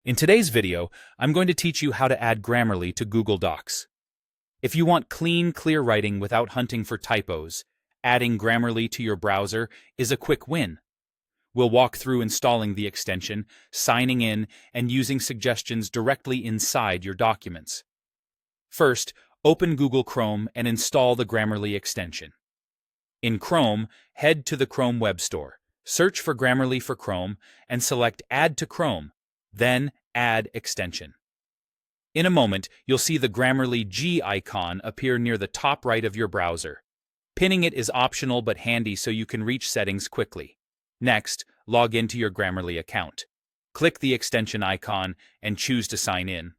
In today's video, I'm going to teach you how to add Grammarly to Google Docs. If you want clean, clear writing without hunting for typos, adding Grammarly to your browser is a quick win. We'll walk through installing the extension, signing in, and using suggestions directly inside your documents. First, open Google Chrome and install the Grammarly extension. In Chrome, head to the Chrome Web Store, search for Grammarly for Chrome, and select Add to Chrome. Then, Add Extension. In a moment, you'll see the Grammarly G icon appear near the top right of your browser. Pinning it is optional but handy so you can reach settings quickly. Next, log into your Grammarly account. Click the extension icon and choose to sign in.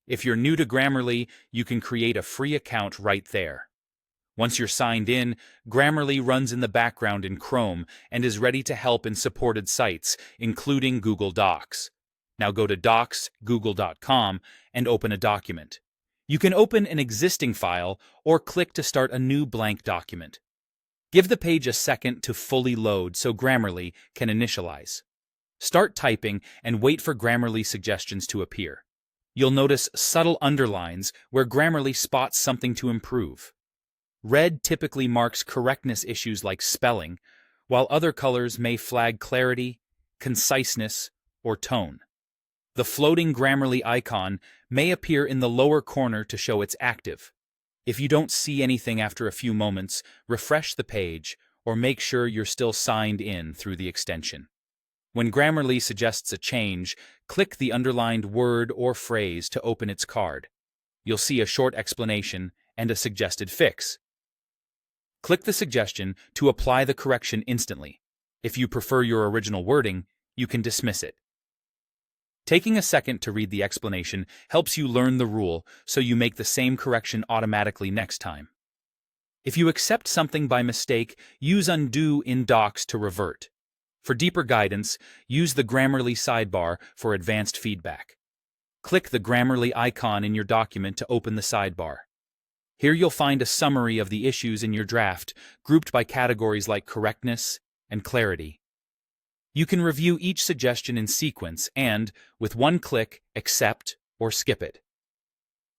If you're new to Grammarly, you can create a free account right there. Once you're signed in, Grammarly runs in the background in Chrome and is ready to help in supported sites, including Google Docs. Now go to docs.google.com and open a document. You can open an existing file or click to start a new blank document. Give the page a second to fully load so Grammarly can initialize. Start typing and wait for Grammarly suggestions to appear. You'll notice subtle underlines where Grammarly spots something to improve. Red typically marks correctness issues like spelling, while other colors may flag clarity, conciseness, or tone. The floating Grammarly icon may appear in the lower corner to show it's active. If you don't see anything after a few moments, refresh the page or make sure you're still signed in through the extension. When Grammarly suggests a change, click the underlined word or phrase to open its card. You'll see a short explanation and a suggested fix. Click the suggestion to apply the correction instantly. If you prefer your original wording, you can dismiss it. Taking a second to read the explanation helps you learn the rule so you make the same correction automatically next time. If you accept something by mistake, use undo in Docs to revert. For deeper guidance, use the Grammarly sidebar for advanced feedback. Click the Grammarly icon in your document to open the sidebar. Here you'll find a summary of the issues in your draft, grouped by categories like correctness and clarity. You can review each suggestion in sequence and, with one click, accept or skip it.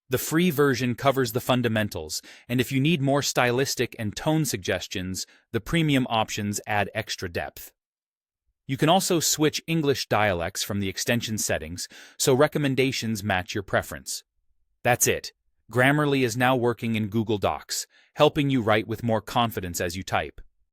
The free version covers the fundamentals, and if you need more stylistic and tone suggestions, the premium options add extra depth. You can also switch English dialects from the extension settings, so recommendations match your preference. That's it. Grammarly is now working in Google Docs, helping you write with more confidence as you type.